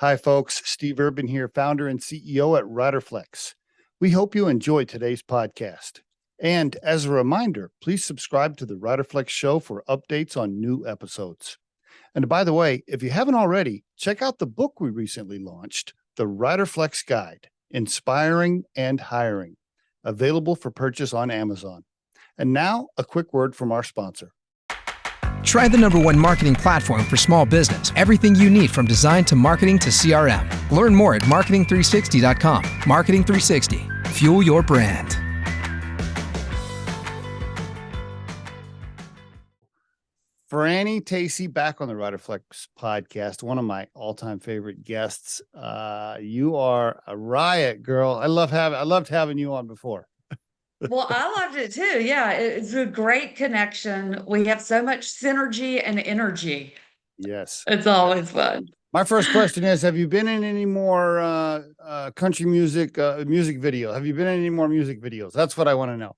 Hi, folks. Steve Urban here, founder and CEO at Riderflex. We hope you enjoy today's podcast. And as a reminder, please subscribe to the Riderflex show for updates on new episodes. And by the way, if you haven't already, check out the book we recently launched, The Riderflex Guide, Inspiring and Hiring, available for purchase on Amazon. And now, a quick word from our sponsor. Try the #1 marketing platform for small business. Everything you need from design to marketing to CRM. Learn more at marketing360.com. Marketing 360. Fuel your brand. Franny Tacy back on the Riderflex podcast, one of my all-time favorite guests. You are a riot, girl. I loved having you on before. Well, I loved it too. Yeah, it's a great connection. We have so much synergy and energy. Yes. It's always fun. My first question is, have you been in any more country music video? Have you been in any more music videos? That's what I want to know.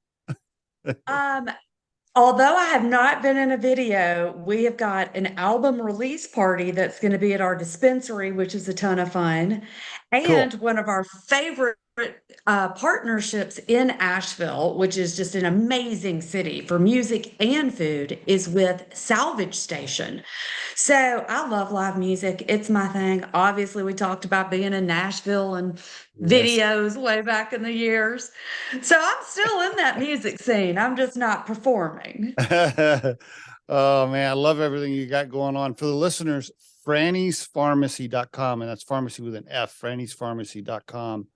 Although I have not been in a video, we have got an album release party that's going to be at our dispensary, which is a ton of fun. And Cool. one of our favorite partnerships in Asheville, which is just an amazing city for music and food, is with Salvage Station. So I love live music. It's my thing. Obviously, we talked about being in Nashville and videos way back in the years. So I'm still in that music scene. I'm just not performing. Oh, man, I love everything you got going on. For the listeners, frannysfarmacy.com, and that's pharmacy with an F, frannysfarmacy.com.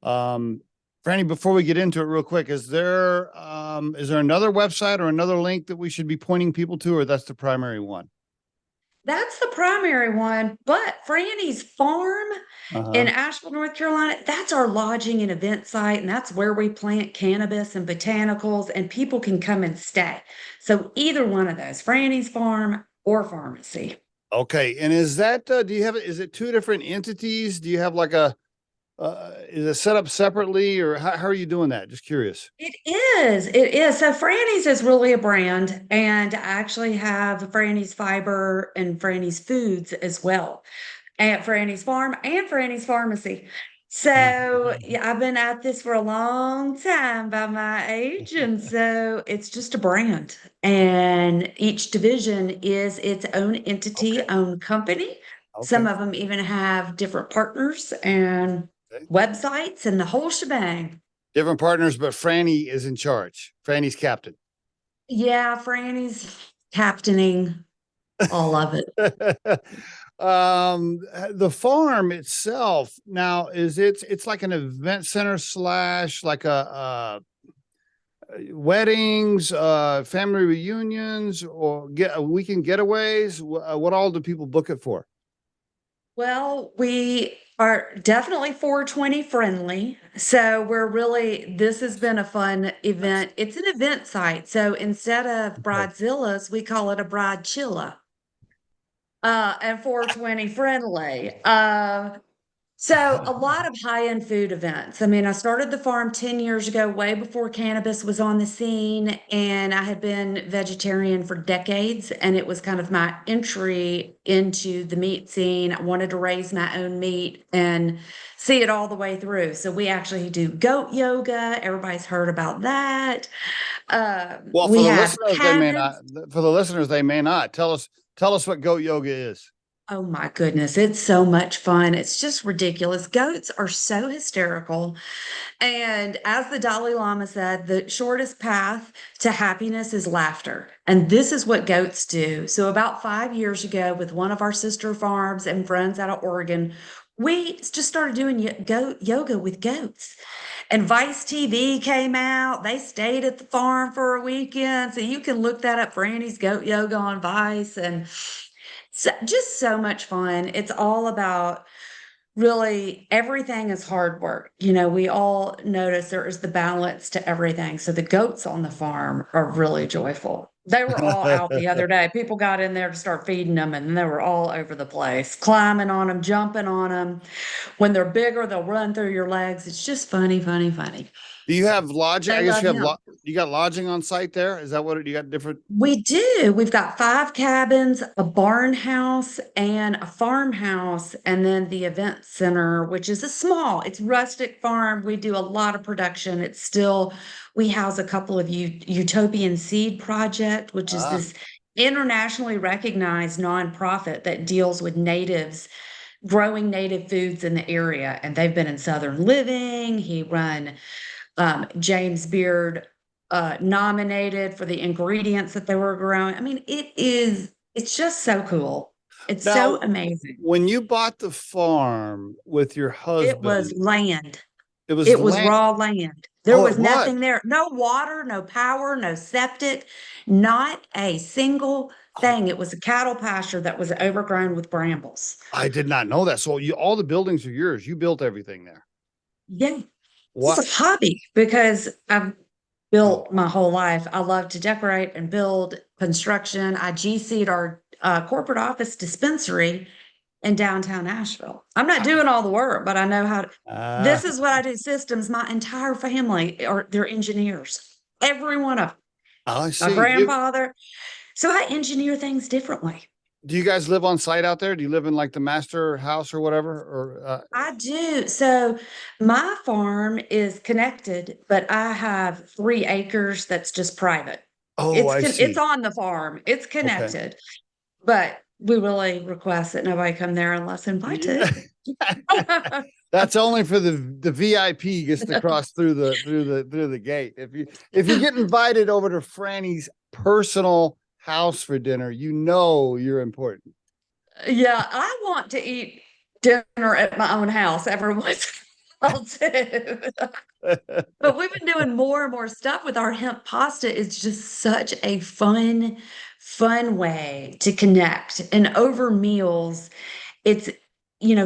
Franny, before we get into it real quick, is there another website or another link that we should be pointing people to, or that's the primary one? That's the primary one, but Franny's Farm in Asheville, North Carolina, that's our lodging and event site, and that's where we plant cannabis and botanicals, and people can come and stay. So either one of those, Franny's Farm or Farmacy. Okay, and is that is it two different entities? Do you have like is it set up separately, or how are you doing that? Just curious. It is. So Franny's is really a brand, and I actually have Franny's Fiber and Franny's Foods as well at Franny's Farm and Franny's Pharmacy. So yeah, I've been at this for a long time by my age, and so it's just a brand, and each division is its own entity, own company. Some of them even have different partners and websites and the whole shebang. Different partners, but Franny is in charge. Franny's captain. Yeah, Franny's captaining all of it. The farm itself now it's like an event center / like a weddings, family reunions, or weekend getaways. What all do people book it for? Well, we are definitely 420 friendly. So this has been a fun event. It's an event site. So instead of bridezillas, we call it a bridechilla. And 420 friendly. So a lot of high-end food events. I mean, I started the farm 10 years ago, way before cannabis was on the scene, and I had been vegetarian for decades, and it was kind of my entry into the meat scene. I wanted to raise my own meat and see it all the way through. So we actually do goat yoga. Everybody's heard about that. Well, for the listeners, they may not. Tell us what goat yoga is. Oh my goodness, it's so much fun. It's just ridiculous. Goats are so hysterical. And as the Dalai Lama said, the shortest path to happiness is laughter. And this is what goats do. So about 5 years ago, with one of our sister farms and friends out of Oregon, we just started doing goat yoga with goats. And Vice TV came out. They stayed at the farm for a weekend. So you can look that up, Franny's Goat Yoga on Vice. And so just so much fun. It's all about really everything is hard work. You know, we all notice there is the balance to everything. So the goats on the farm are really joyful. They were all out the other day. People got in there to start feeding them, and they were all over the place, climbing on them, jumping on them. When they're bigger, they'll run through your legs. It's just funny, funny, funny. Do you have lodging? I They guess love you have hemp. you got lodging on site there. Is that what you got different? We do. We've got 5 cabins, a barn house, and a farmhouse, and then the event center, which is it's rustic farm. We do a lot of production. We house a couple of Utopian Seed Project, which is Ah, this internationally recognized nonprofit that deals with natives, growing native foods in the area. And they've been in Southern Living. He run James Beard nominated for the ingredients that they were growing. I mean, it's just so cool. It's so now amazing. when you bought the farm with your It was husband, land. it was It was land. raw land. There Oh, it was was. nothing there. No water, no power, no septic, not a single Oh, thing. It was a cattle pasture that was overgrown with brambles. I did not know that. So all the buildings are yours. You built everything there. Yeah. It's What? a hobby because I've Oh, built my whole life. I love to decorate and build construction. I GC'd our corporate office dispensary in downtown Nashville. I'm not doing all the work, but I know how to. uh, This is what I do systems. My entire family they're engineers. Every one of them. I My see. grandfather. So I engineer things differently. Do you guys live on site out there? Do you live in like the master house or whatever? Or I do. So my farm is connected, but I have 3 acres that's just private. oh, I It's see. on the farm. It's Okay. connected, but we really request that nobody come there unless Yeah. invited. That's only for the VIP gets to cross through the gate. If you get invited over to Franny's personal house for dinner, you know you're important. Yeah, I want to eat dinner at my own house every once in a while too. But we've been doing more and more stuff with our hemp pasta. It's just such a fun way to connect. And over meals, it's,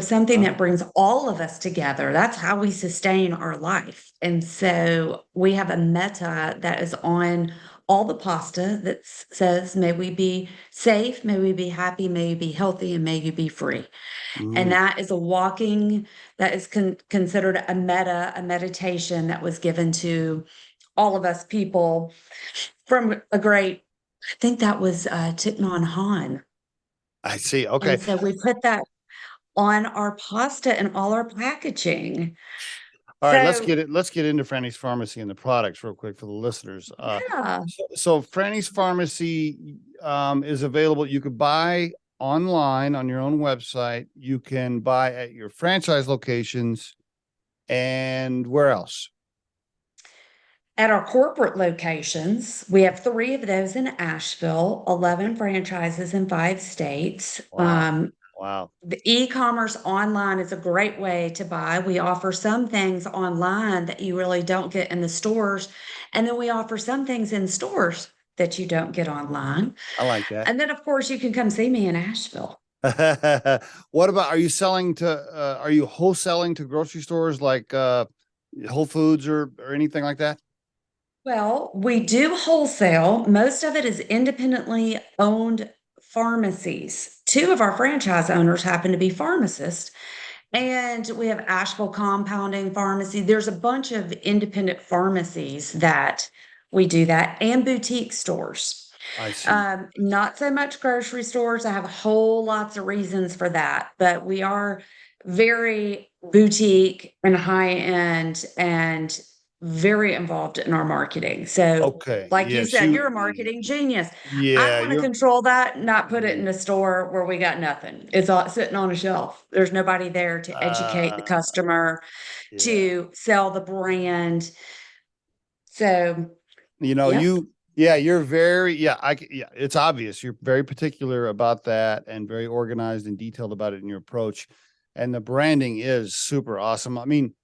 something that Oh, brings all of us together. That's how we sustain our life. And so we have a meta that is on all the pasta that says, may we be safe, may we be happy, may you be healthy, and may you be free. And mm. that is that is considered a meditation that was given to all of us people from I think that was Thich Nhat Hanh. I see. And Okay. so we put that on our pasta and all our packaging. All right, let's So get it. Let's get into Franny's Pharmacy and the products real quick for the listeners. yeah, So Franny's Pharmacy is available. You could buy online on your own website. You can buy at your franchise locations, and where else? at our corporate locations, we have 3 of those in Asheville, 11 franchises in 5 states. Wow, wow. The e-commerce online is a great way to buy. We offer some things online that you really don't get in the stores, and then we offer some things in stores that you don't get online. I like that. And then, of course, you can come see me in Asheville. What about, are you wholesaling to grocery stores like Whole Foods or anything like that? Well, we do wholesale. Most of it is independently owned pharmacies. 2 of our franchise owners happen to be pharmacists. And we have Asheville Compounding Pharmacy. There's a bunch of independent pharmacies that we do that, and boutique stores. I see. Not so much grocery stores. I have whole lots of reasons for that, but we are very boutique and high end and very involved in our marketing. So, Okay. like you Yes, said, you're a marketing genius. I yeah, want to you're control that, not put it in a store where we got nothing. It's all sitting on a shelf. There's nobody there to educate the uh customer, yeah. to sell the brand. So, You know, yep. you're very, yeah, it's obvious. You're very particular about that and very organized and detailed about it in your approach. And the branding is super awesome. I mean,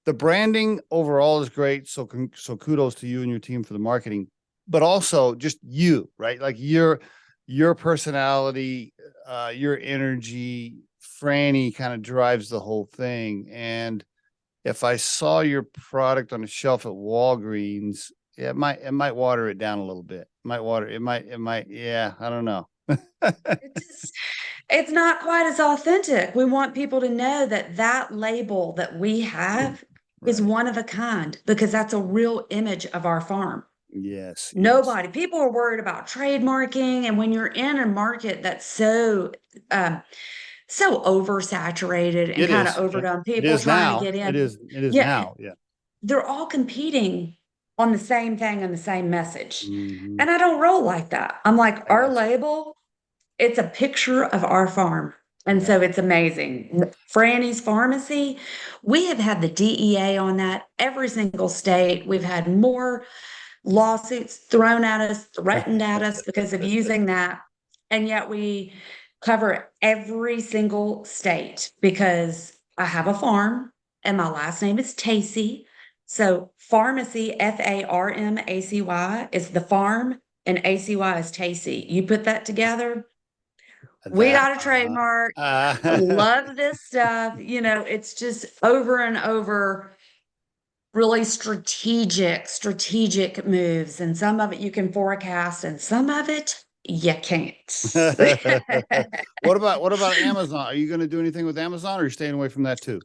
the branding overall is great. So kudos to you and your team for the marketing, but also just you, right? Like your personality, your energy, Franny kind of drives the whole thing. And if I saw your product on a shelf at Walgreens, it might water it down a little bit. Yeah, I don't know. It's not quite as authentic. We want people to know that that label that we have is Right. one of a kind because that's a real image of our farm. Yes. Yes. Nobody, people are worried about trademarking. And when you're in a market that's so oversaturated and It kind of is. Yeah. overdone, It people is trying to now. get It in. is. It is Yeah, now. Yeah. they're all competing on the same thing and the same message. Hmm. And I don't roll like that. I'm like, I our got you. label, it's a picture of our farm. And Yeah. so it's amazing. Franny's Pharmacy, we have had the DEA on that every single state. We've had more lawsuits thrown at us, threatened at us because of using that. And yet we cover every single state because I have a farm and my last name is Tacy. So Farmacy, Farmacy is the farm and ACY is Tacy. You put that together, we That. got a trademark. Uh, Love this stuff. It's just over and over really strategic moves. And some of it you can forecast, and some of it you can't. what about Amazon? Are you going to do anything with Amazon, or are you staying away from that too?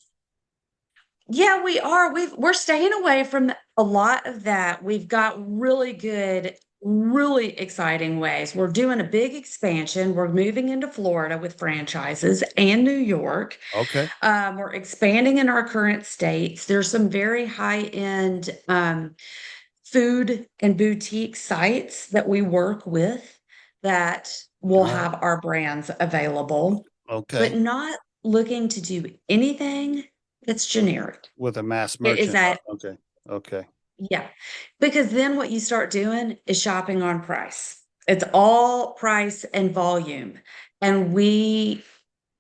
Yeah, we are. We're staying away from a lot of that. We've got really good, really exciting ways. We're doing a big expansion. We're moving into Florida with franchises and New York. Okay. We're expanding in our current states. There's some very high-end food and boutique sites that we work with that will All right. have our brands available, but Okay. not looking to do anything that's generic. With a mass It is merchant. that, Okay. Okay. yeah, because then what you start doing is shopping on price. It's all price and volume. And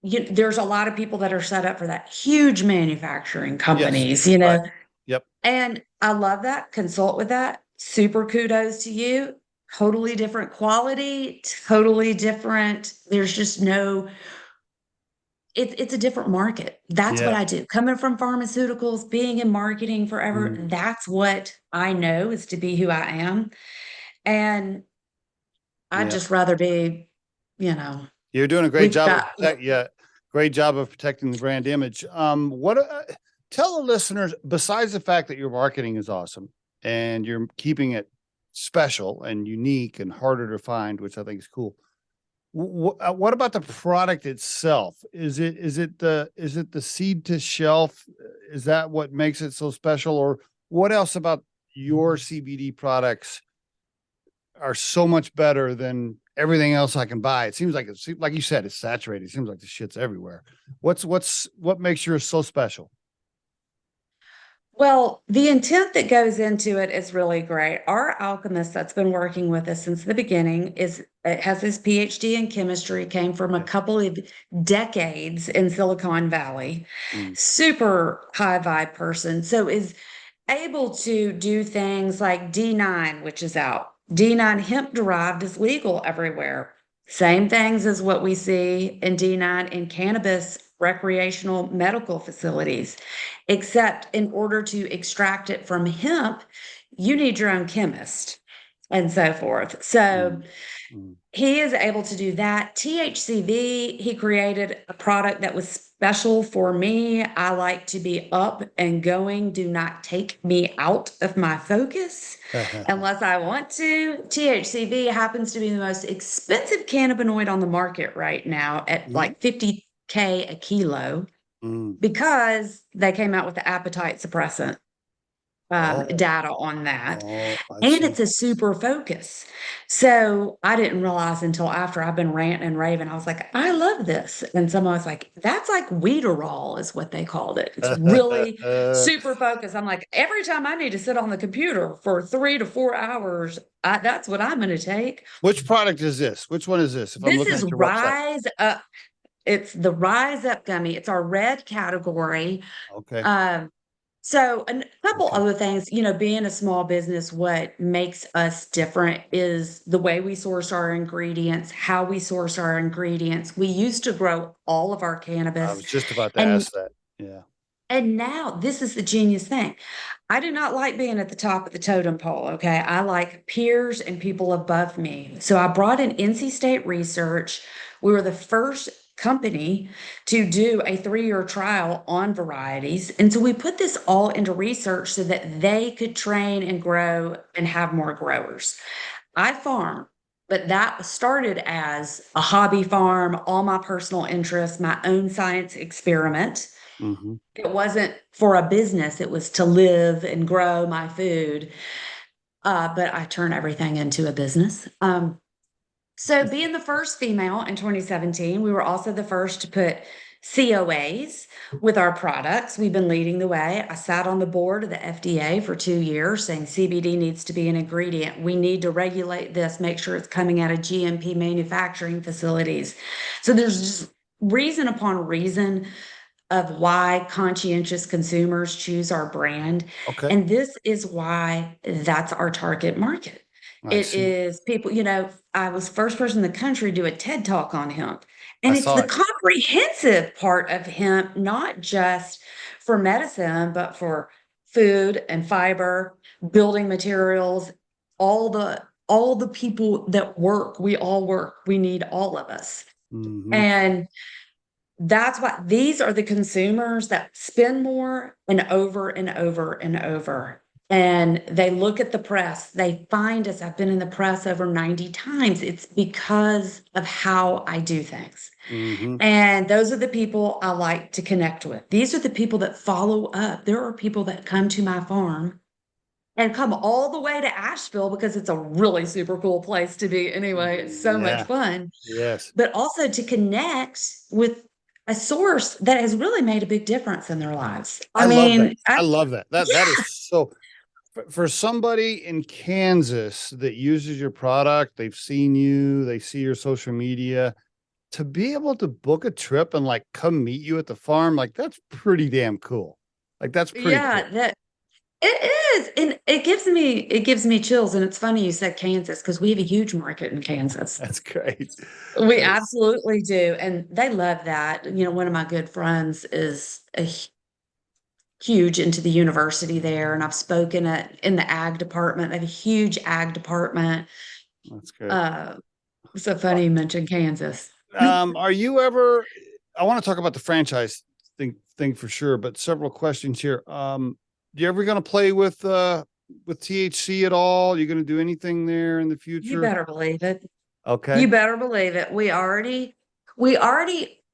there's a lot of people that are set up for that, huge manufacturing Yes. companies, Right. Yep. and I love that. Consult with that. Super kudos to you. Totally different quality, totally different. There's just no, it's a different market. That's what Yeah. I do. Coming from pharmaceuticals, being in marketing forever, Mm. that's what I know is to be who I am. And I'd Yeah. just rather be, you know, You're doing a great we've job of got, yeah, great job of protecting the brand image. Tell the listeners, besides the fact that your marketing is awesome and you're keeping it special and unique and harder to find, which I think is cool. What about the product itself? Is it the seed to shelf? Is that what makes it so special, or what else about your CBD products are so much better than everything else I can buy? It seems like you said, it's saturated. It seems like the shit's everywhere. What makes yours so special? well, the intent that goes into it is really great. Our alchemist that's been working with us since the beginning has his PhD in chemistry, came from a Yeah. couple of decades in Silicon Valley, Mm. super high vibe person. So is able to do things like D9, which is out. D9 hemp derived is legal everywhere. Same things as what we see in D9 in cannabis recreational medical facilities, except in order to extract it from hemp, you need your own chemist and so forth. So Mm. Mm. he is able to do that. THCV, he created a product that was special for me. I like to be up and going. Do not take me out of my focus unless I want to. THCV happens to be the most expensive cannabinoid on the market right now at Mhm. like 50K a kilo Mm. because they came out with the appetite suppressant Oh, data on that. oh, I And see. it's a super focus. So I didn't realize until after I've been ranting and raving, I was like, I love this. And someone was like, that's like Weederall is what they called it. It's really super focused. I'm like, every time I need to sit on the computer for 3 to 4 hours, that's what I'm going to take. Which product is this? Which one is this? If I'm This looking is at your website. Rise Up. It's the Rise Up gummy. It's our red category. Okay. Um, so a couple Okay. other things, being a small business, what makes us different is the way we source our ingredients, how we source our ingredients. We used to grow all of our I cannabis was just about to and ask that. Yeah. and now this is the genius thing. I do not like being at the top of the totem pole, okay? I like peers and people above me. So I brought in NC State research. We were the first company to do a 3-year trial on varieties. And so we put this all into research so that they could train and grow and have more growers. I farm, but that started as a hobby farm, all my personal interests, my own science experiment. Mm-hmm. It wasn't for a business, it was to live and grow my food. But I turn everything into a business. So being the first female in 2017, we were also the first to put COAs with our products. We've been leading the way. I sat on the board of the FDA for 2 years saying CBD needs to be an ingredient. We need to regulate this, make sure it's coming out of GMP manufacturing facilities. So there's just reason upon reason of why conscientious consumers choose our brand. Okay. And this is why that's our target market. I It see. is people, I was first person in the country to do a TED talk on hemp. I And it's saw the it. comprehensive part of hemp, not just for medicine, but for food and fiber, building materials, all the people that work, we all work. We need all of us. Mm-hmm. And that's why these are the consumers that spend more and over and over and over. And they look at the press, they find us. I've been in the press over 90 times. It's because of how I do things. Mm-hmm. And those are the people I like to connect with. These are the people that follow up. There are people that come to my farm and come all the way to Asheville because it's a really super cool place to be anyway. It's so much Yeah. fun. Yes. But also to connect with a source that has really made a big difference in their lives. I love that. I love that. That Yeah. is so for somebody in Kansas that uses your product, they've seen you, they see your social media, to be able to book a trip and like come meet you at the farm, like that's pretty damn cool. Like that's pretty cool. That it is. And it gives me chills. And it's funny you said Kansas because we have a huge market in Kansas. That's great. We absolutely do. And they love that. One of my good friends is huge into the university there, and I've spoken in the ag department. I have a huge ag department. That's good. So funny you mentioned Kansas. Are you ever, I want to talk about the franchise thing for sure, but several questions here. You ever going to play with THC at all? You going to do anything there in the future? You better believe it. Okay. You better believe it. We already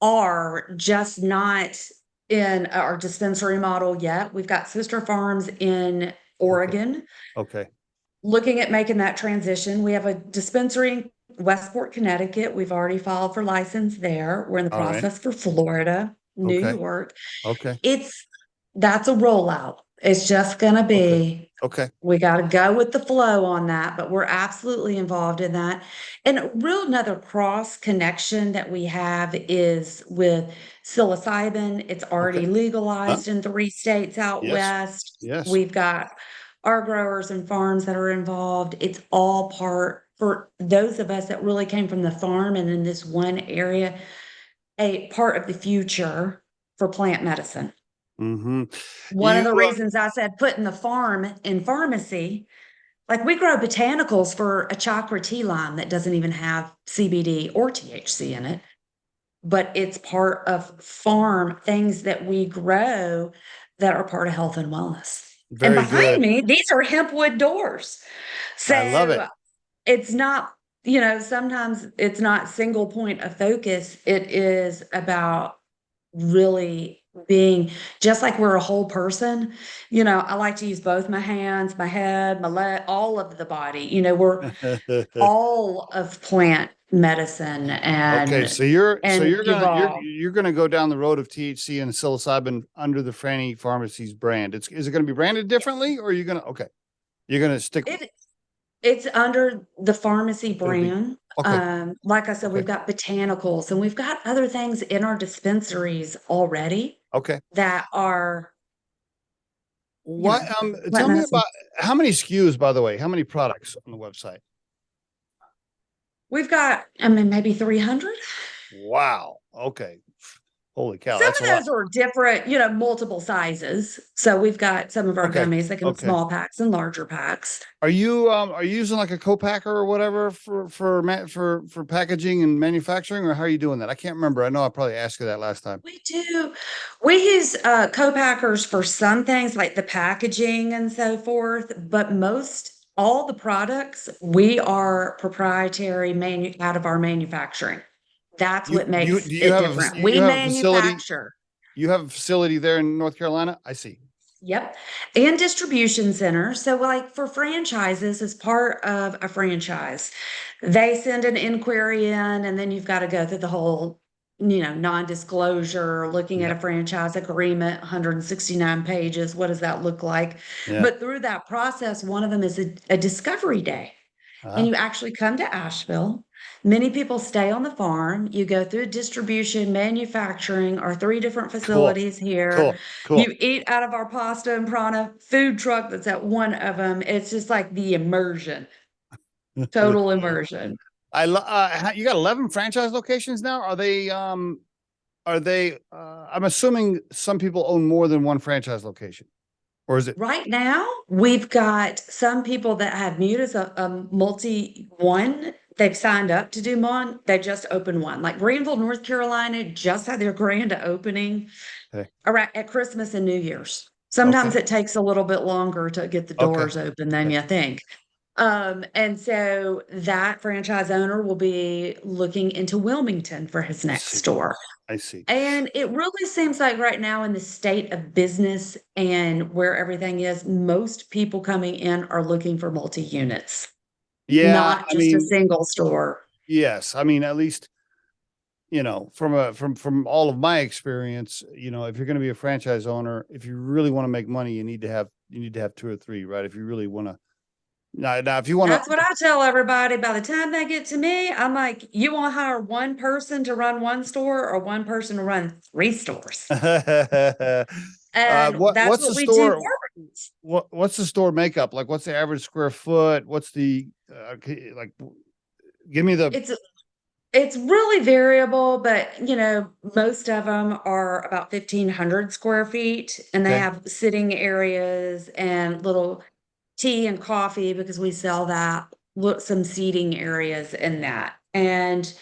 are, just not in our dispensary model yet. We've got sister farms in Oregon. Okay. Looking at making that transition. We have a dispensary in Westport, Connecticut. We've already filed for license there. We're in the process for Florida, New York. Okay. That's a rollout. It's just gonna be okay. We got to go with the flow on that, but we're absolutely involved in that. And another cross connection that we have is with psilocybin. It's already legalized in 3 states out west. Yes. We've got our growers and farms that are involved. It's all part for those of us that really came from the farm and in this one area, a part of the future for plant medicine. Mm-hmm. One of the reasons I said putting the farm in pharmacy, like we grow botanicals for a chakra tea lime that doesn't even have CBD or THC in it, but it's part of farm things that we grow that are part of health and wellness. Very and behind good. me, these are hempwood doors. So I love it. It's not, sometimes it's not single point of focus. It is about really being just like we're a whole person. I like to use both my hands, my head, my leg, all of the body. We're all of plant medicine. And okay, so you're gonna go down the road of THC and psilocybin under the Franny Pharmacy's brand. Is it gonna be branded differently, or are you gonna you're gonna stick it's under the Farmacy brand. Like I said, Okay. we've got botanicals and we've got other things in our dispensaries already. Okay. That are what plant tell me medicine. about how many SKUs, by the way, how many products on the website? We've got, maybe 300. Wow. Okay. Holy cow, Some that's a of lot. those are different, multiple sizes. So we've got some of our Okay. gummies that come in Okay. small packs and larger packs. Are you using like a co-packer or whatever for packaging and manufacturing, or how are you doing that? I can't remember. I know I probably asked you that last time. We do. We use co-packers for some things like the packaging and so forth, but all the products we are proprietary out of our manufacturing. That's You what do you makes do you it have different. you We have a facility? manufacture. You have a facility there in North Carolina? I see. Yep. And distribution center. So, like for franchises, as part of a franchise, they send an inquiry in, and then you've got to go through the whole, non-disclosure, looking at a Yep. franchise agreement, 169 pages. What does that look like? Yeah. But through that process, one of them is a discovery day. And Uh-huh. you actually come to Asheville. Many people stay on the farm. You go through distribution, manufacturing, our three different Cool. facilities here. Cool. Cool. You eat out of our pasta and prana food truck that's at one of them. It's just like the immersion, total immersion. You got 11 franchise locations now? Are they I'm assuming some people own more than one franchise location, or is it? Right now, we've got some people that have mute as a multi one. They've signed up to do one. They just opened one. Like Greenville, North Carolina, just had their grand opening Okay. around at Christmas and New Year's. Okay. Sometimes it takes a little bit longer to get the Okay. doors open than Okay. you think. And so that franchise owner will be looking into Wilmington for his I next see. store. I see. And it really seems like right now in the state of business and where everything is, most people coming in are looking for multi-units, Yeah, not I just a mean, single store. yes. I mean, at least, from all of my experience, if you're going to be a franchise owner, if you really want to make money, you need to have two or three, right? If you really want to. Now, if you want That's what I tell everybody. By the time they get to me, I'm like, you want to hire one person to run one store or one person to run three stores? to, And that's what's what the we do. store? What's the store makeup? Like, what's the average square foot? What's the like? Give me the. It's really variable, but most of them are about 1,500 square feet, and they Okay. have sitting areas and little tea and coffee because we sell that. Look, some seating areas in that, and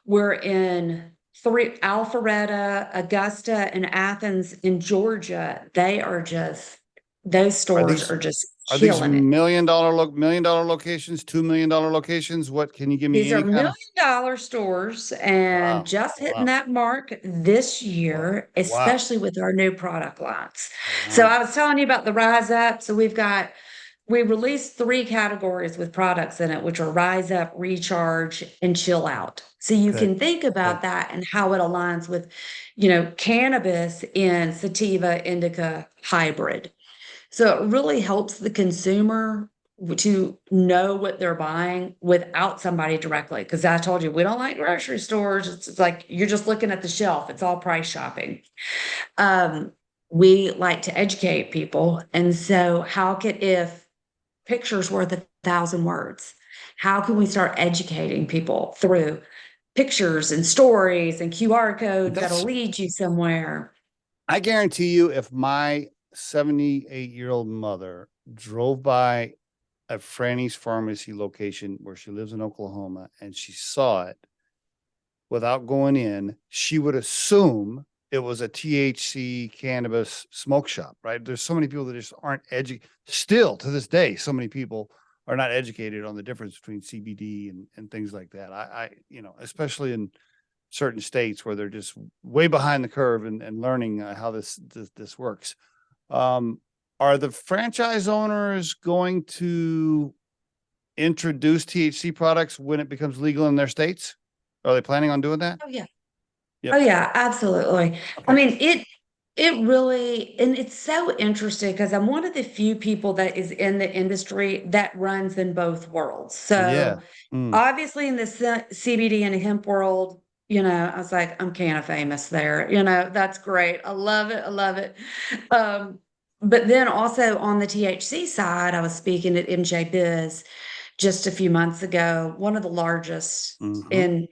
we're in three Alpharetta, Augusta, and Athens in Georgia. Those Are stores these are just are these killing it. million dollar locations, $2 million locations? What can you give me These are any kind of? million-dollar stores and Wow. just hitting Wow. that mark this Wow. year, Wow. especially with our new product lines. So Wow. I was telling you about the Rise Up. So we released three categories with products in it, which are Rise Up, Recharge, and Chill Out. So you Okay. can think about Okay. that and how it aligns with, cannabis in sativa indica hybrid. So it really helps the consumer to know what they're buying without somebody directly. Because I told you, we don't like grocery stores. It's like you're just looking at the shelf, it's all price shopping. Um, we like to educate people. And so, if pictures worth 1,000 words, how can we start educating people through pictures and stories and QR codes that'll That's lead you somewhere? I guarantee you, if my 78-year-old mother drove by a Franny's Pharmacy location where she lives in Oklahoma and she saw it without going in, she would assume it was a THC cannabis smoke shop, right? There's so many people that just aren't educated. Still to this day, so many people are not educated on the difference between CBD and things like that. Especially in certain states where they're just way behind the curve and learning how this works. Are the franchise owners going to introduce THC products when it becomes legal in their states? Are they planning on doing that? Oh, yeah. Yep. Oh, yeah, absolutely. I Okay. mean, it really, and it's so interesting because I'm one of the few people that is in the industry that runs in both worlds. Yeah. So obviously in the CBD and hemp world, I was like, I'm kind of famous there. That's great. I love it. I love it. But then also on the THC side, I was speaking at MJ Biz just a few months ago, one of the largest Mhm. in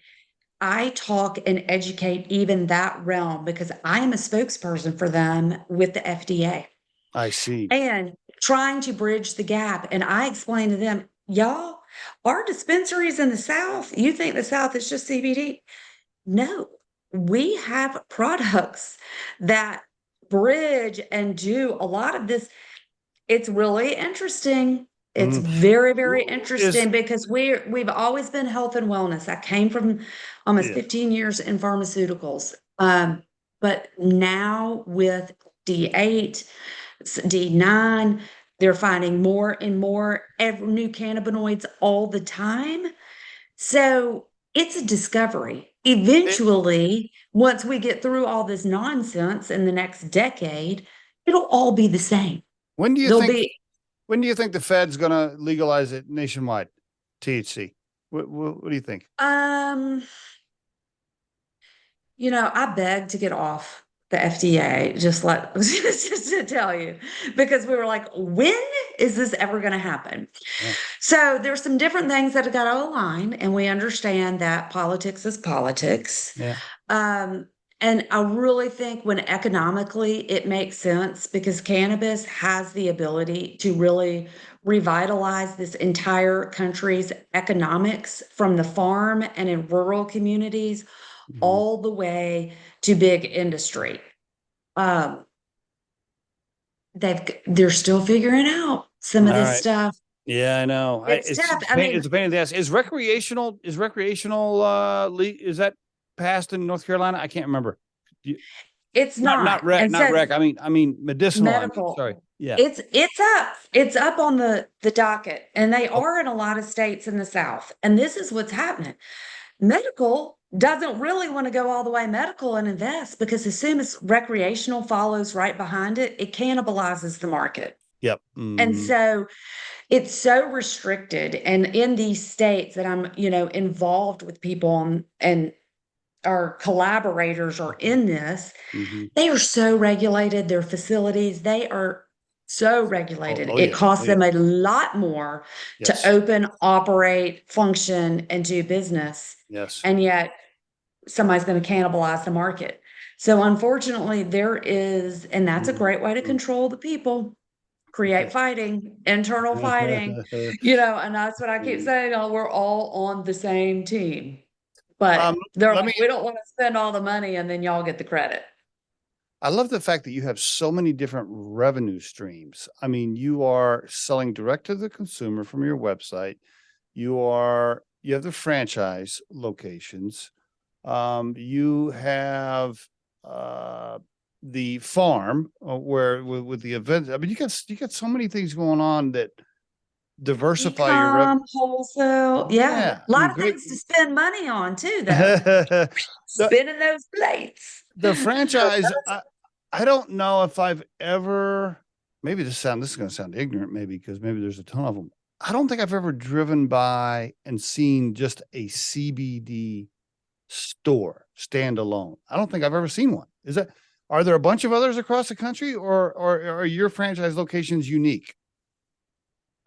I talk and educate even that realm because I am a spokesperson for them with the FDA I see. and trying to bridge the gap. And I explain to them, y'all, our dispensaries in the South, you think the South is just CBD? No, we have products that bridge and do a lot of this. It's really interesting. It's Mhm. very, very Is interesting because we've always been health and wellness. I came from almost yeah. 15 years in pharmaceuticals. But now with D8, D9, they're finding more and more new cannabinoids all the time. So it's a discovery. It, Eventually, once we get through all this nonsense in the next decade, it'll all be the same. when do you There'll think be, when do you think the Fed's going to legalize it nationwide? THC. What do you think? um, I beg to get off the FDA, just to tell you, because we were like, when is this ever going to happen? Yeah. So there's some different things that have got to align, and we understand that politics is politics. Yeah. Um, and I really think when economically it makes sense because cannabis has the ability to really revitalize this entire country's economics from the farm and in rural communities Mhm. all the way to big industry. Um, they're still figuring out some All of this right. stuff. Yeah, I know. It's tough. I mean, It's a pain in the ass. Is that passed in North Carolina? I can't remember. You, it's not. And not so rec. I mean medicinal. medical, Sorry. Yeah. it's up on the docket, and they are in a lot of states in the South. And this is what's happening. Medical doesn't really want to go all the way medical and invest because as soon as recreational follows right behind it, it cannibalizes the market. Yep. And so it's so restricted. And in these states that I'm, involved with people and our collaborators are in this, Mm-hmm. they are so regulated, their facilities, they are so regulated. Oh It yeah. Oh costs yeah. them a lot more to Yes. open, operate, function, and do business. Yes. And yet somebody's going to cannibalize the market. So unfortunately, there is, and that's a great way to Mhm. control the people, create fighting, internal fighting, and that's what I keep saying. Oh, we're all on the same team. um, But they're let like, me we don't want to spend all the money and then y'all get the credit. I love the fact that you have so many different revenue streams. I mean, you are selling direct to the consumer from your website. You have the franchise locations. You have the farm where with the event. I mean, you got so many things going on that diversify your revenue. E-com, wholesale. Yeah. Yeah, A I lot mean, of great. things to spend money on too, though. the Spinning those plates. the franchise. I don't know if I've ever. Maybe this is going to sound ignorant, maybe because maybe there's a ton of them. I don't think I've ever driven by and seen just a CBD store standalone. I don't think I've ever seen one. Are there a bunch of others across the country or are your franchise locations unique?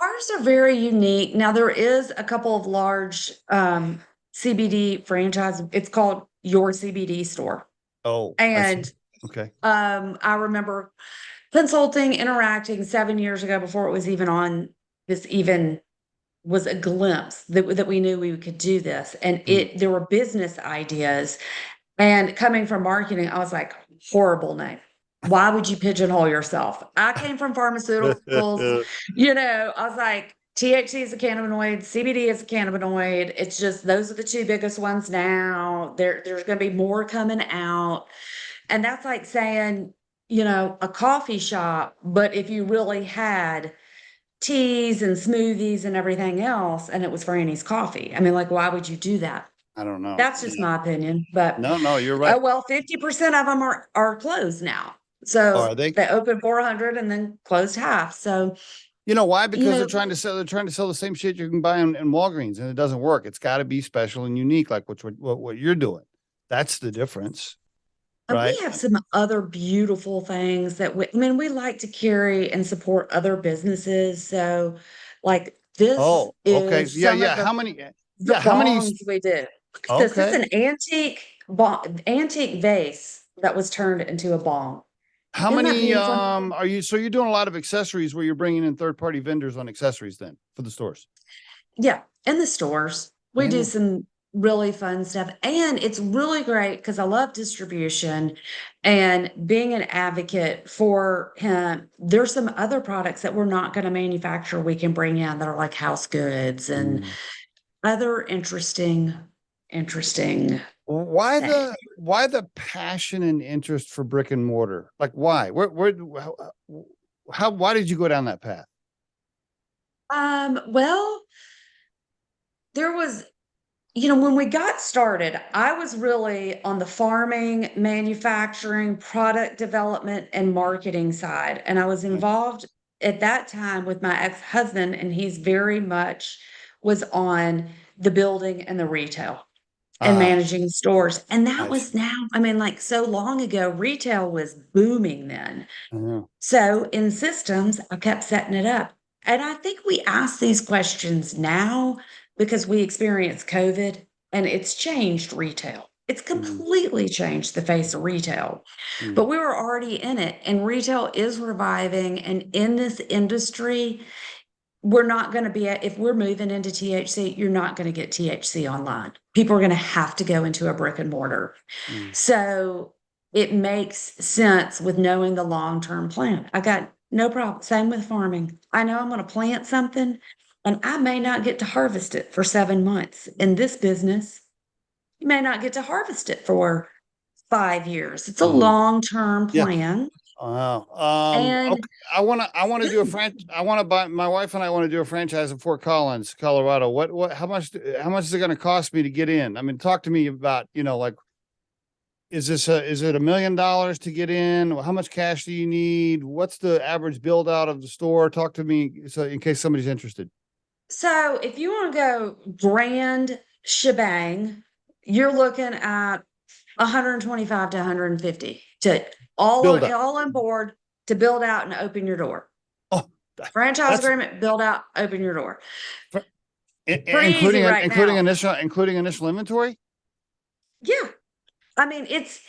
Ours are very unique. Now, there is a couple of large CBD franchise. It's called Your CBD Store. Oh, I see. And Okay. I remember consulting, interacting 7 years ago before it was even on this even was a glimpse that we knew we could do this. And there were business ideas. And coming from marketing, I was like, horrible name. Why would you pigeonhole yourself? I came from pharmaceuticals, I was like, THC is a cannabinoid, CBD is a cannabinoid. It's just those are the two biggest ones now. There's going to be more coming out. And that's like saying, a coffee shop, but if you really had teas and smoothies and everything else, and it was Franny's coffee. I mean, like, why would you do that? I don't know. That's just my opinion. But No, you're oh right. well, 50% of them are closed now. Oh, So are they? they opened 400 and then closed half. So You know why? you Because know, they're trying to sell the same shit you can buy in Walgreens, and it doesn't work. It's got to be special and unique, like what you're doing. That's the difference, and right? we have some other beautiful things that we like to carry and support other businesses. So like this Oh, okay. is Yeah, some yeah. of the How many bongs we do. This is Okay. an antique vase that was turned into a bong. How Isn't that many beautiful? are you? So you're doing a lot of accessories where you're bringing in third party vendors on accessories then for the stores. Yeah, in the stores. We do Yeah. some really fun stuff. And it's really great because I love distribution and being an advocate for him. There's some other products that we're not going to manufacture we can bring in that are like house goods and Mm. other interesting things. Why the passion and interest for brick and mortar? Like why? Where how why did you go down that path? Well, there was, when we got started, I was really on the farming, manufacturing, product development, and marketing side. And I was Okay. involved at that time with my ex-husband, and he's very much was on the building and the retail and Ah, managing stores. And that I was see. now, I mean, like so long ago, retail was booming then. I know. So in systems, I kept setting it up. And I think we ask these questions now because we experienced COVID and it's changed retail. It's Mm, completely changed the face of retail. mm, But we were already in it, and retail is reviving. And in this industry, we're not going to be, if we're moving into THC, you're not going to get THC online. People are going to have to go into a brick and mortar. mm. So it makes sense with knowing the long-term plan. I got no problem. Same with farming. I know I'm going to plant something and I may not get to harvest it for 7 months. In this business, you may not get to harvest it for 5 years. It's a Mm. long-term Yeah. plan. Wow. And Okay. I want to do a I want to buy, my wife and I want to do a franchise in Fort Collins, Colorado. How much is it going to cost me to get in? I mean, talk to me about, like, is it $1 million to get in? How much cash do you need? What's the average build out of the store? Talk to me. So in case somebody's interested. so if you want to go grand shebang, you're looking at 125 to 150 to Build up. all on board to build out and open your door. Oh, Franchise that's agreement, build out, open your door. Pretty easy including right now. including initial inventory. Yeah. I mean, it's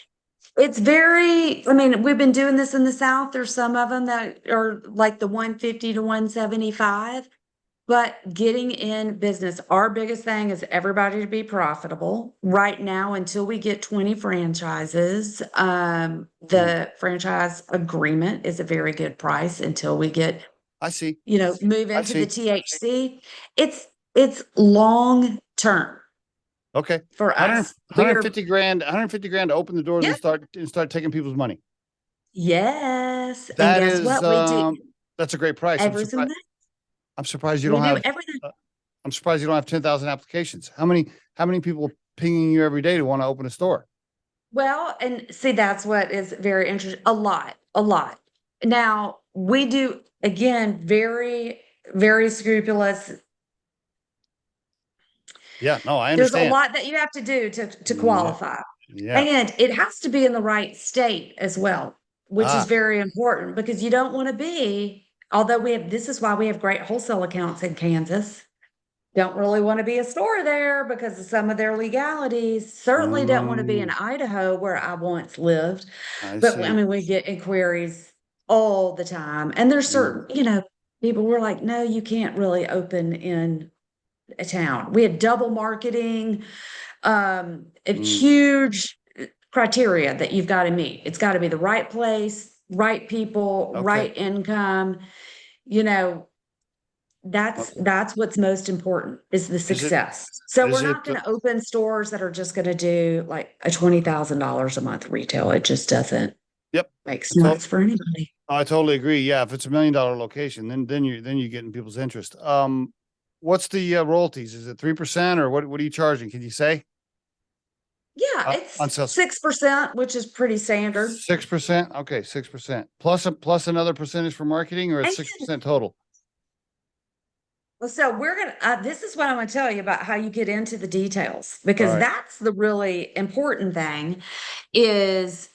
very, I mean, we've been doing this in the South. There's some of them that are like the 150 to 175. But getting in business, our biggest thing is everybody to be profitable. Right now, until we get 20 franchises, Mm, the franchise agreement is a very good price until we get, I see. move I into the see. THC. It's long term Okay. for 100, us. We are, grand, 150 grand to open the doors yeah, and start taking people's money. yes. And That guess is, what? We do that's a great price. everything. I'm surprised you We don't do have, everything. I'm surprised you don't have 10,000 applications. How many people pinging you every day to want to open a store? Well, and see, that's what is very interesting. A lot. Now, we do, again, very, very scrupulous. Yeah, no, I There's a understand. lot that you have to do to Yeah. qualify. Yeah. And it has to be in the right state as well, which is Ah, very important because you don't want to be, although this is why we have great wholesale accounts in Kansas. Don't really want to be a store there because of some of their legalities. Certainly don't want to be in um, Idaho where I once lived. I But I see. mean, we get inquiries all the time. And there's Mm, certain, people were like, no, you can't really open in a town. We had double marketing, a mm, huge criteria that you've got to meet. It's got to be the right place, right people, okay. right income. You know, Okay. that's what's most important is the Is it, success. So we're is it, not going to open stores that are just going to do like a $20,000 a month retail. It just doesn't yep. make So sense for anybody. I totally agree. Yeah. If it's $1 million location, then you're getting people's interest. What's the royalties? Is it 3% or what are you charging? Can you say Yeah, on it's sales? 6%, which is pretty standard. 6%. Okay. 6% plus another percentage for marketing, or it's And 6% total. so we're going to, this is what I'm going to tell you about how you get into the details, All because right. that's the really important thing is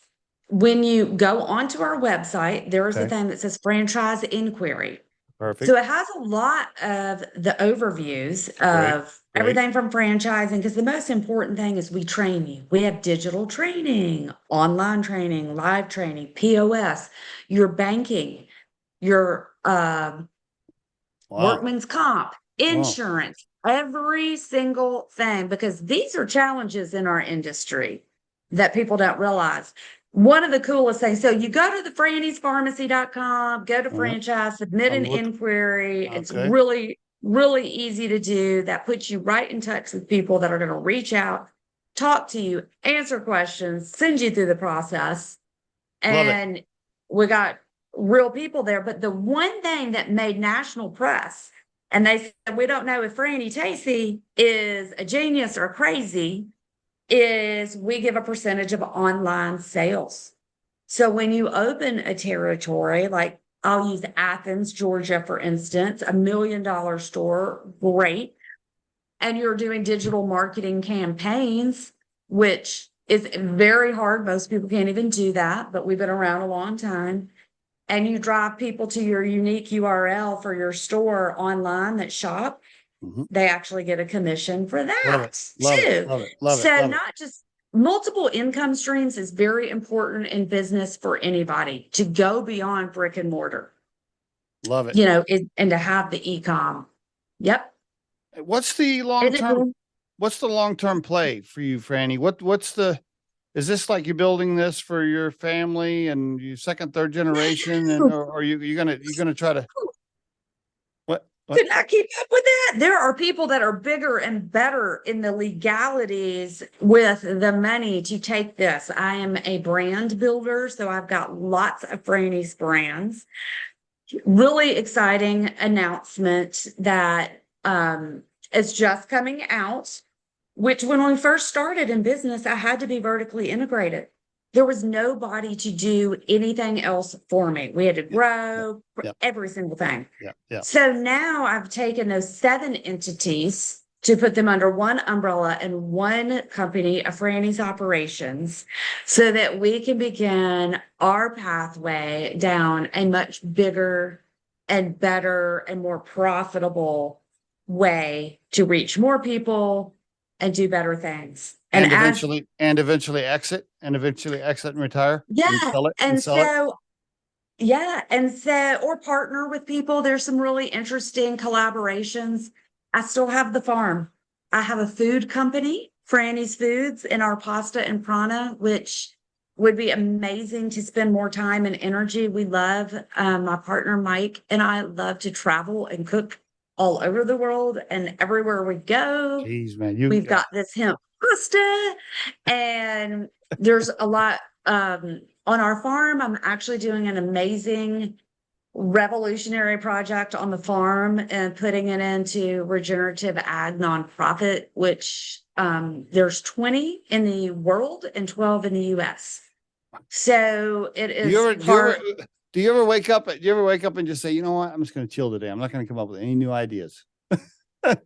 when you go onto our website, there is a Okay. thing that says franchise inquiry. Perfect. So it has a lot of the overviews of Great. everything from franchising, because the most important thing is we train you. We have digital training, online training, live training, POS, your banking, your Wow. workman's comp, insurance, every single thing, because these are challenges in our industry that people don't realize. One of the coolest things, so you go to the Franny'sPharmacy.com, go to franchise, submit an inquiry. It's really, really easy to do. That puts you right in touch with people that are going to reach out, talk to you, answer questions, send you through the process. And we got real people there. But the one thing that made national press, and they said, we don't know if Franny Tacy is a genius or crazy, is we give a percentage of online sales. So when you open a territory, like I'll use Athens, Georgia, for instance, $1 million store, great. And you're doing digital marketing campaigns, which is very hard. Most people can't even do that, but we've been around a long time. And you drive people to your unique URL for your store online that shop, they actually get a commission for that too. So not just multiple income streams is very important in business for anybody to go beyond brick and mortar. Love it. You know, and to have the e-com. Yep. What's the long-term play for you, Franny? Is this like you're building this for your family and your second, third generation? And or are you gonna try to what? Could not keep up with that. There are people that are bigger and better in the legalities with the money to take this. I am a brand builder, so I've got lots of Franny's brands. Really exciting announcement that is just coming out, which when we first started in business, I had to be vertically integrated. There was nobody to do anything else for me. We had to grow every single thing. So now I've taken those 7 entities to put them under one umbrella and one company, a Franny's Operations, so that we can begin our pathway down a much bigger and better and more profitable way to reach more people and do better things. And eventually exit and retire. And sell or partner with people. There's some really interesting collaborations. I still have the farm. I have a food company, Franny's Foods, in our pasta and prana, which would be amazing to spend more time and energy. We love, my partner Mike and I love to travel and cook all over the world, and everywhere we go. Jeez, man, we've got this hemp pasta, and there's a lot on our farm. I'm actually doing an amazing revolutionary project on the farm and putting it into regenerative ag nonprofit, which there's 20 in the world and 12 in the US. So it is. Do you ever wake up and just say, you know what, I'm just going to chill today. I'm not going to come up with any new ideas. I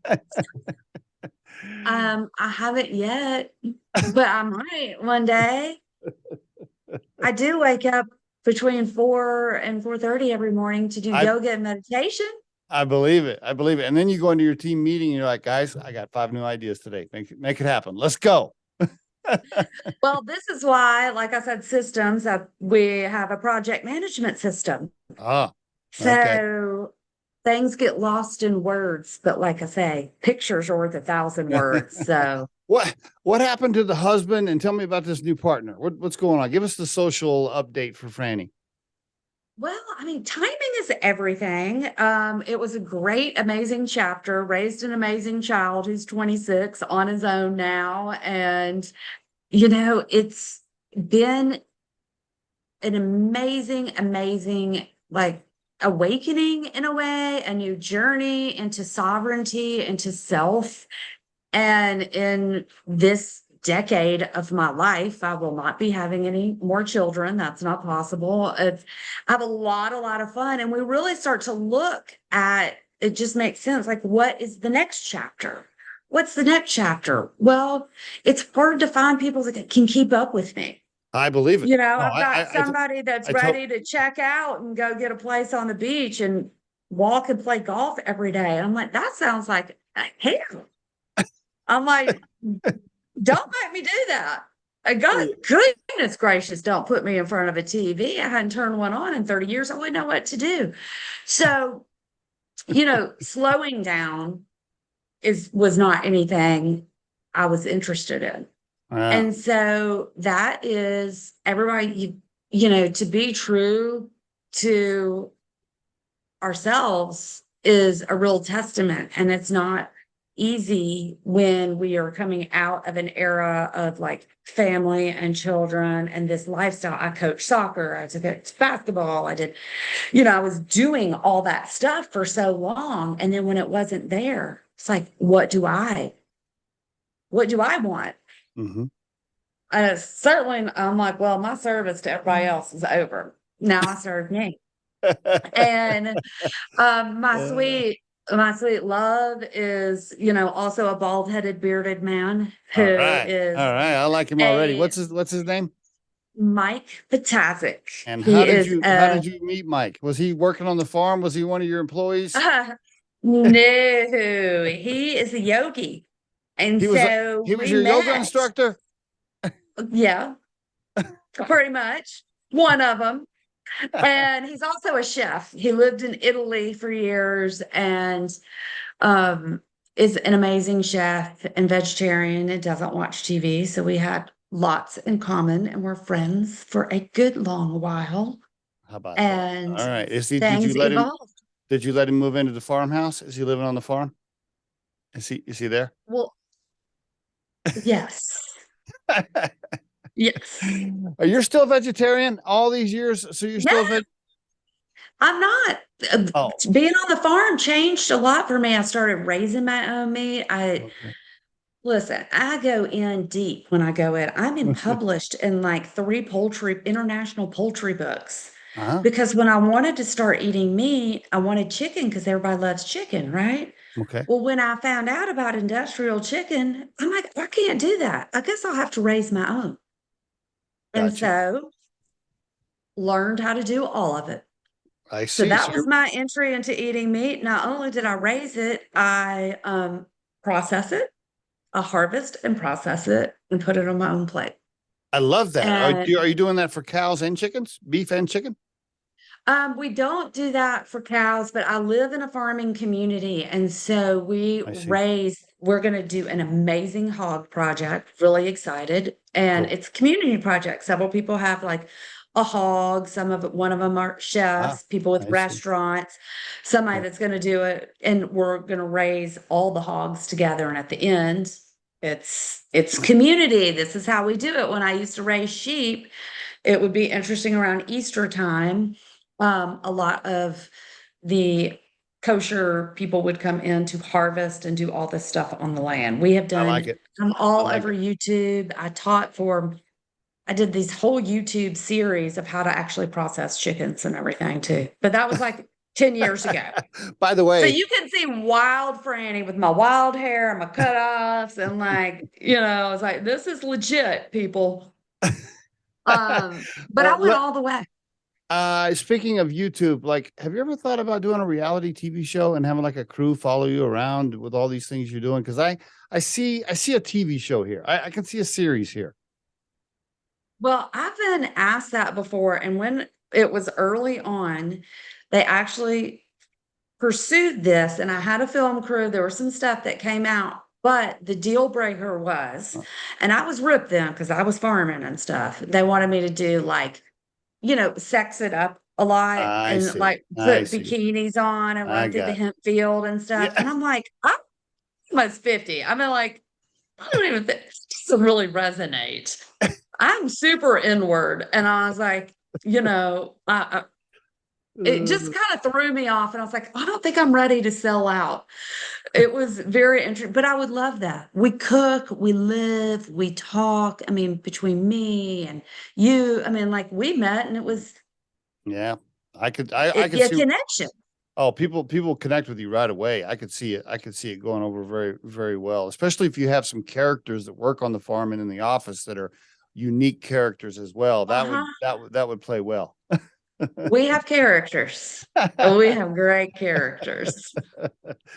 haven't yet, but I might one day. I do wake up between 4 and 4:30 every morning to do yoga and meditation. I believe it. And then you go into your team meeting and you're like, guys, I got 5 new ideas today. Make it happen. Let's go. Well, this is why, like I said, systems, we have a project management system. So things get lost in words, but like I say, pictures are worth 1,000 words. So what happened to the husband? And tell me about this new partner. What's going on? Give us the social update for Franny. Well, I mean, timing is everything. It was a great, amazing chapter, raised an amazing child who's 26 on his own now. And, you know, it's been an amazing, like, awakening in a way, a new journey into sovereignty, into self. And in this decade of my life, I will not be having any more children. That's not possible. I have a lot of fun. And we really start to look at, it just makes sense. Like, what is the next chapter? What's the next chapter? Well, it's hard to find people that can keep up with me. I believe it. You know, I've got somebody that's ready to check out and go get a place on the beach. And walk and play golf every day. And I'm like, that sounds like hell. I'm like, don't make me do that. God, goodness gracious, don't put me in front of a TV. I hadn't turned one on in 30 years. I wouldn't know what to do. So, slowing down was not anything I was interested in. Wow. And so that is everybody, to be true to ourselves is a real testament. And it's not easy when we are coming out of an era of like family and children and this lifestyle. I coached soccer, I took basketball, I did, I was doing all that stuff for so long. And then when it wasn't there, it's like, what do I want? Mm-hmm. Certainly, I'm like, well, my service to everybody else is over. Now I serve me. And my sweet love is, also a bald-headed, bearded man who All right. is I like him already. What's his name? Mike Patazik. And He how did is you meet Mike? Was he working on the farm? Was he one of your employees? no, he is a yogi. And He was your yoga instructor? Yeah, pretty much. One of them. And he's also a chef. He lived in Italy for years and is an amazing chef and vegetarian and doesn't watch TV. So we had lots in common and we're friends for a good long while. How about and that? All right. Did you let him move into the farmhouse? Is he living on the farm? Is he there? Well, yes. Yes. Are you still vegetarian all these years? So you're still I'm not. Being on the farm changed a lot for me. I started raising my own meat. Listen, I go in deep when I go in. I'm in published in like 3 international poultry books. Because when I wanted to start eating meat, I wanted chicken because everybody loves chicken, right? Okay. Well, when I found out about industrial chicken, I'm like, I can't do that. I guess I'll have to raise my own. And so learned how to do all of it. I see. So that was my entry into eating meat. Not only did I raise it, I process it, I harvest and process it and put it on my own plate. I love that. Are you doing that for cows and chickens, beef and chicken? We don't do that for cows, but I live in a farming community. And so we're going to do an amazing hog project. Really excited. And It's a community project. Several people have like a hog. One of them are chefs, people with restaurants, somebody that's going to do it. And we're going to raise all the hogs together. And at the end, it's community. This is how we do it. When I used to raise sheep, it would be interesting around Easter time. A lot of the kosher people would come in to harvest and do all this stuff on the land. We have done, I like it. I'm all over YouTube. I did these whole YouTube series of how to actually process chickens and everything too. But that was like 10 years ago. By the way. So you can see wild Franny with my wild hair and my cutoffs and like, it's like, this is legit, people. But I went all the way. Speaking of YouTube, like, have you ever thought about doing a reality TV show and having like a crew follow you around with all these things you're doing? Because I see a TV show here. I can see a series here. Well, I've been asked that before. And when it was early on, they actually pursued this and I had a film crew. There was some stuff that came out, but the deal breaker was, and I was ripped then because I was farming and stuff. They wanted me to do like, sex it up a lot and like put bikinis on and run through the hemp field and stuff. Yeah. And I'm like, I'm almost 50. I mean, like, I don't even think this doesn't really resonate. I'm super inward. And I was like, it just kind of threw me off. And I was like, I don't think I'm ready to sell out. It was very interesting, but I would love that. We cook, we live, we talk. I mean, between me and you, I mean, like we met and it was. Yeah, I could see a connection. Oh, people connect with you right away. I could see it. I could see it going over very, very well, especially if you have some characters that work on the farm and in the office that are unique characters as well. That would play well. We have characters. We have great characters.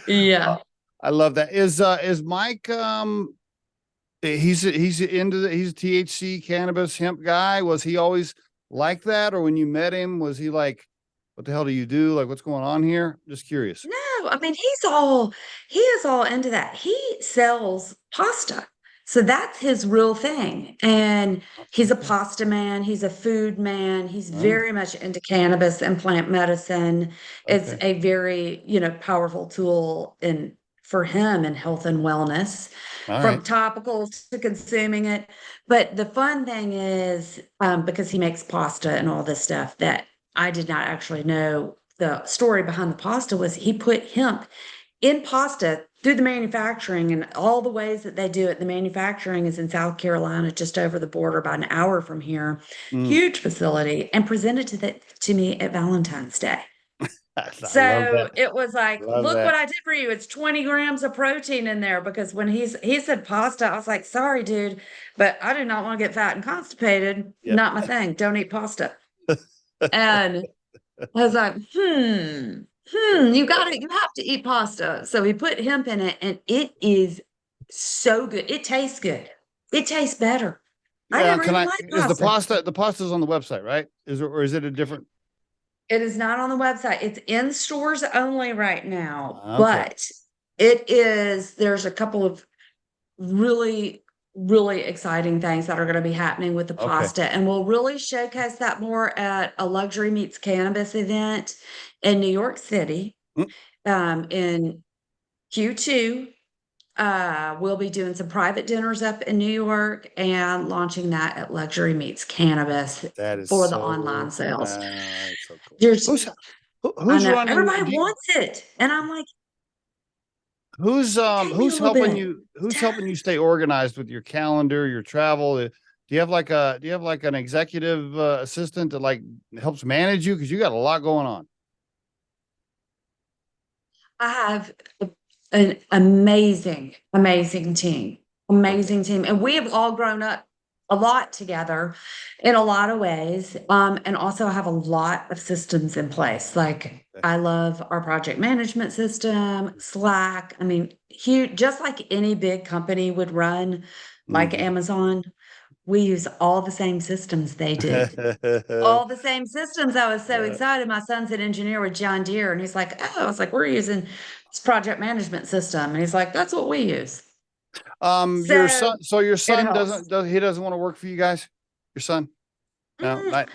Yeah. I love that. Is Mike he's into he's a THC cannabis hemp guy. Was he always like that? Or when you met him, was he like, what the hell do you do? Like, what's going on here? Just curious. No, I mean, he is all into that. He sells pasta. So that's his real thing. And he's a Okay. pasta man, he's a food man, he's Oh, very much into cannabis and plant medicine. It's okay. a very, powerful tool in for him in health and wellness, All from right. topicals to consuming it. But the fun thing is, because he makes pasta and all this stuff, that I did not actually know the story behind the pasta was he put hemp in pasta through the manufacturing and all the ways that they do it. The manufacturing is in South Carolina, just over the border, about an hour from here. Mm. Huge facility, and presented to me at Valentine's Day. I love So that. it was like, Love look what that. I did for you. It's 20 grams of protein in there, because when he said pasta, I was like, sorry, dude, but I do not want to get fat and constipated. Yep. Not my thing. Don't eat pasta. And I was like, you have to eat pasta. So we put hemp in it, and it is so good. It tastes good. It tastes better. I Yeah. never Can even I, liked is pasta. the pasta's on the website, right? Or is it a different? It is not on the website. It's in stores only right now, Okay. but there's a couple of really, really exciting things that are going to be happening with the Okay. pasta. And we'll really showcase that more at a Luxury Meets Cannabis event in New York City, Mm, in Q2. We'll be doing some private dinners up in New York and launching that at Luxury Meets Cannabis that is for the online so, sales. that's so cool. There's, I Who's know running? everybody wants it. And I'm like, take me a little bit. Who's helping you stay organized with your calendar, your travel? Do you have like an executive assistant that like helps manage you? Cause you got a lot going on. I have an amazing, Okay. amazing team. And we have all grown up a lot together in a lot of ways. And also have a lot of systems in place. Like, Okay. I love our project management system, Slack. I mean, huge, just like any big company would run, like Mhm. Amazon, we use all the same systems they do. All the same systems. I was so excited. My son's an engineer with John Deere, and he's like, "Oh," I was like, "We're using this project management system," and he's like, "That's what we use." Your So son, so your it son helps. he doesn't want to work for you guys? Your son? No, Mm, not.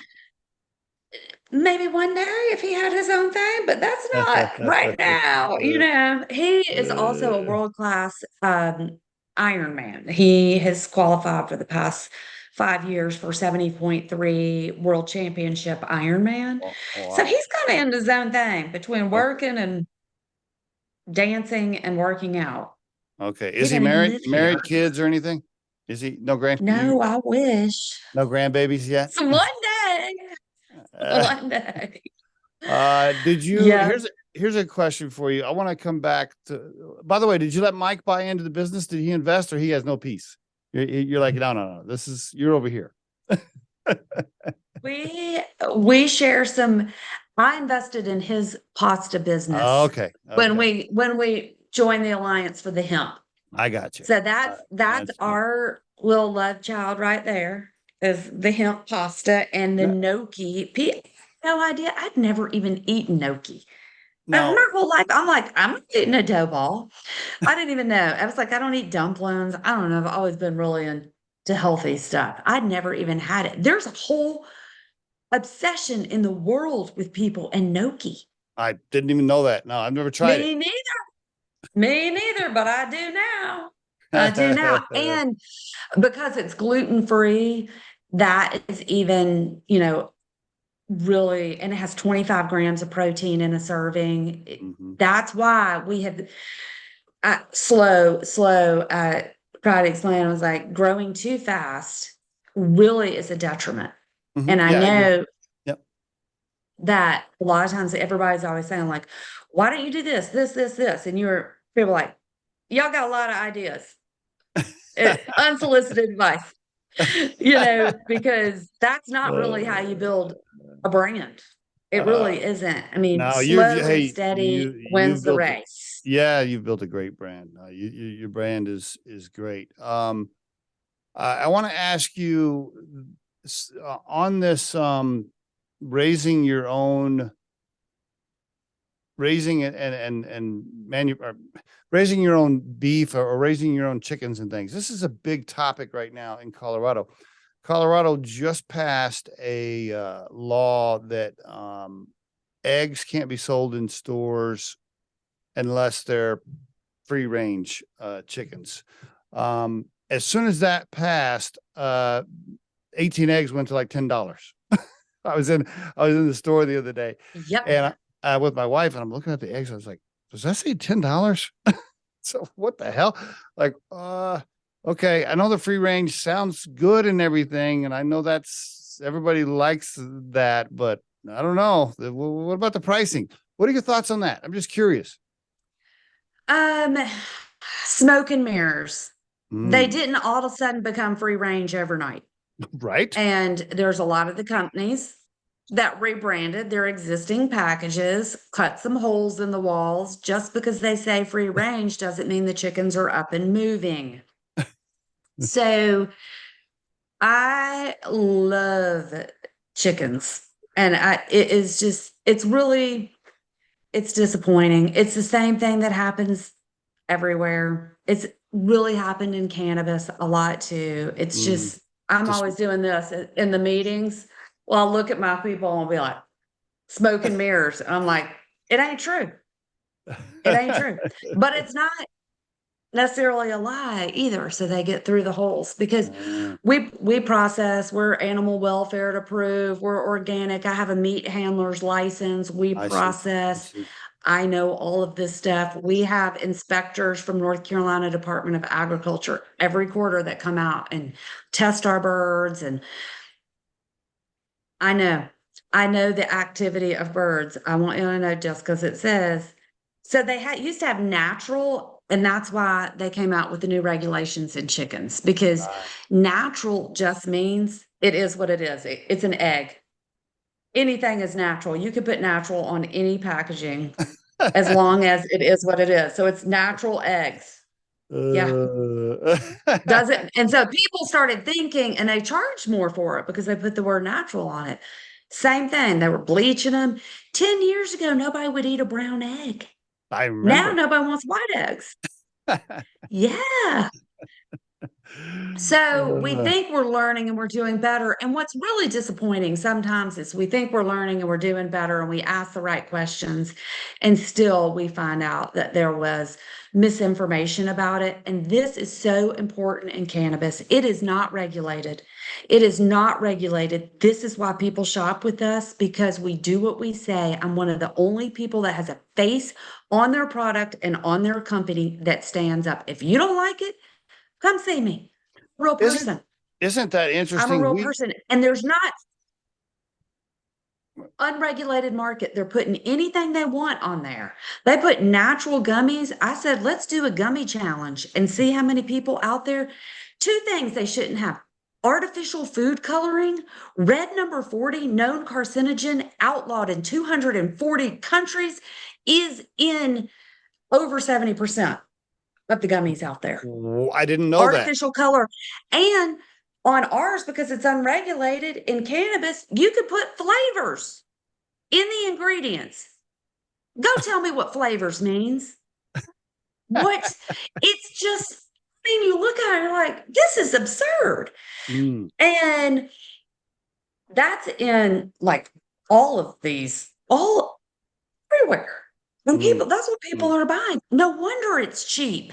maybe one day if he had his own thing, but that's not right now. He is also a world class Ironman. He has qualified for the past 5 years for 70.3 World Championship Ironman. Oh, So wow. he's kind of in his own thing between Okay. working and dancing and working out. Okay. He Is he doesn't even married? live here. Married, kids, or anything? Is he No, I wish. no grandbabies yet? So one day, Uh, one day. did you? Yeah. Here's a question for you. I want to come back to. By the way, did you let Mike buy into the business? Did he invest, or he has no piece? You're like, no, no, no. You're over here. We share some. I invested in his pasta business Okay. when Okay. we joined the Alliance for the Hemp. I got you. So that's That's good. our little love child right there, is the hemp pasta and the No, gnocchi. No idea. I'd never even eaten gnocchi. now, My whole life, I'm like, I'm not eating a dough ball. I didn't even know. I was like, I don't eat dumplings. I don't know. I've always been really into healthy stuff. I'd never even had it. There's a whole obsession in the world with people and gnocchi. I didn't even know that. No, I've never tried Me neither. Me neither, but I do now. I do now. it. And because it's gluten free, that is even, really, and it has 25 grams of protein in a serving. Mhm. That's why we have slow, try to explain. I was like, growing too fast really is a detriment. Mhm. And I Yeah, I agree. know Yep. that a lot of times everybody's always saying, like, why don't you do this? And you're people like, y'all got a lot of ideas. Unsolicited advice, because that's not really how you build a brand. It really isn't. I mean, No, slow and hey, steady you've wins the built, race. yeah, you've built a great brand. Your brand is great. I want to ask you on this, raising your own, raising it raising your own beef or raising your own chickens and things. This is a big topic right now in Colorado. Colorado just passed a law that eggs can't be sold in stores unless they're free range chickens. As soon as that passed, 18 eggs went to like $10. I was in the store the other day, Yep. and I with my wife, and I'm looking at the eggs. I was like, does that say $10? So what the hell? Like, okay, I know the free range sounds good and everything, and I know that's everybody likes that, but I don't know. What about the pricing? What are your thoughts on that? I'm just curious. Smoke and mirrors. They Mm, didn't all of a sudden become free range overnight. right? And there's a lot of the companies that rebranded their existing packages, cut some holes in the walls. Just because they say free range doesn't mean the chickens are up and moving. So I love chickens. And it's disappointing. It's the same thing that happens everywhere. It's really happened in cannabis a lot too. It's Mm, just, I'm just always doing this in the meetings. Well, I'll look at my people and I'll be like, smoke and mirrors. And I'm like, it ain't true. It ain't true. But it's not necessarily a lie either. So they get through the holes because Uh, we process, we're animal welfare approved, we're organic. I have a meat handler's license. We I see. I process. see. I know all of this stuff. We have inspectors from North Carolina Department of Agriculture every quarter that come out and test our birds. And I know the activity of birds. I want you to know just because it says, so they used to have natural, and that's why they came out with the new regulations in chickens, because Right. natural just means it is what it is. It's an egg. Anything is natural. You could put natural on any packaging as long as it is what it is. So it's natural eggs. Yeah. Uh, Does it? And so people started thinking, and they charged more for it because they put the word natural on it. Same thing. They were bleaching them. 10 years ago, nobody would eat a brown egg. I Now remember. nobody wants white eggs. Yeah. So we Uh, think we're learning and we're doing better. And what's really disappointing sometimes is we think we're learning and we're doing better and we ask the right questions. And still we find out that there was misinformation about it. And this is so important in cannabis. It is not regulated. It is not regulated. This is why people shop with us, because we do what we say. I'm one of the only people that has a face on their product and on their company that stands up. If you don't like it, come see me. Real isn't person. isn't that I'm a interesting? real person. And there's not unregulated market. They're putting anything they want on there. They put natural gummies. I said, let's do a gummy challenge and see how many people out there. Two things they shouldn't have: artificial food coloring, red number 40, known carcinogen, outlawed in 240 countries, is in over 70% of the gummies out there. I didn't know that. Artificial color. And on ours, because it's unregulated in cannabis, you could put flavors in the ingredients. Go tell me what flavors means. What? It's just, I mean, you look at it, you're like, this is absurd. Mm, And that's in like all of these, all everywhere. And mm, people, that's what people mm. are buying. No wonder it's cheap.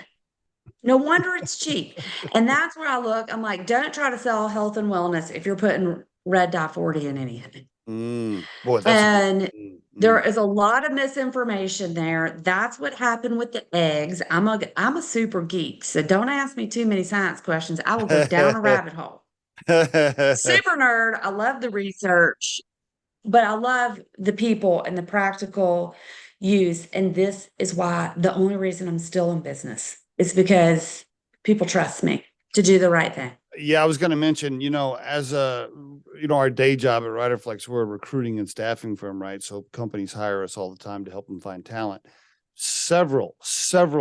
No wonder it's cheap. And that's where I look. I'm like, don't try to sell health and wellness if you're putting red dye 40 in any of it. Boy, that's a good. And there is a lot of misinformation there. That's what happened with the eggs. I'm a super geek, so don't ask me too many science questions. I will go down a rabbit hole. Super nerd. I love the research, but I love the people and the practical use. And this is why the only reason I'm still in business is because people trust me to do the right thing. Yeah, I was going to mention, as our day job at Riderflex, we're a recruiting and staffing firm, right? So companies hire us all the time to help them find talent. Several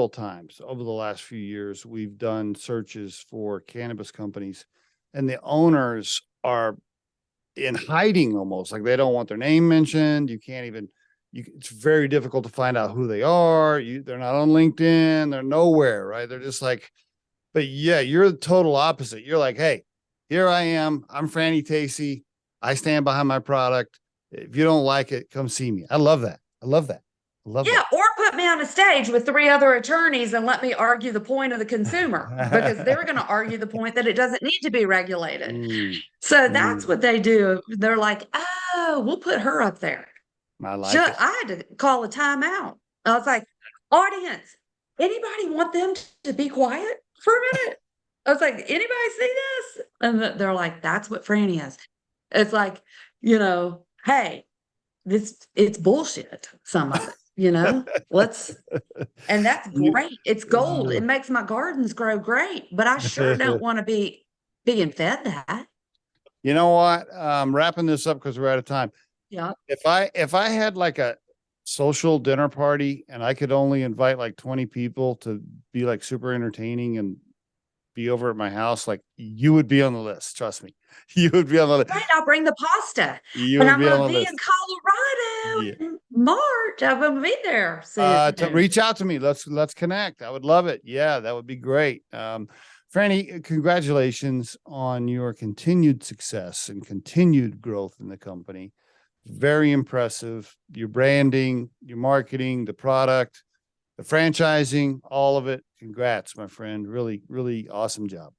times over the last few years, we've done searches for cannabis companies, and the owners are in hiding, almost like they don't want their name mentioned. You can't even, it's very difficult to find out who they are. They're not on LinkedIn. They're nowhere, right? They're just like, but yeah, you're the total opposite. You're like, hey, here I am. I'm Franny Tacy. I stand behind my product. If you don't like it, come see me. I love that. I love that. I love Yeah, or put me on a stage with 3 other attorneys and let me argue the point of the consumer, because they're going to argue the point that it doesn't need to be regulated. So that's what they do. They're like, oh, we'll put her up there. I like it. I had to call a timeout. I was like, audience, anybody want them to be quiet for a minute? I was like, anybody see this? And they're like, that's what Franny is. It's like, hey, it's bullshit, some of it. And that's great. It's gold. It makes my gardens grow great, but I sure don't want to be being fed that. You know what? I'm wrapping this up because we're out of time. Yeah. If I had like a social dinner party and I could only invite like 20 people to be like super entertaining and be over at my house, like you would be on the list. Trust me. You would be on the list. Right, I'll bring the pasta. And I'm going to be in Colorado in March. I'm going to be there. So reach out to me. Let's connect. I would love it. Yeah, that would be great. Franny, congratulations on your continued success and continued growth in the company. Very impressive. Your branding, your marketing, the product, the franchising, all of it. Congrats, my friend. Really, really awesome job.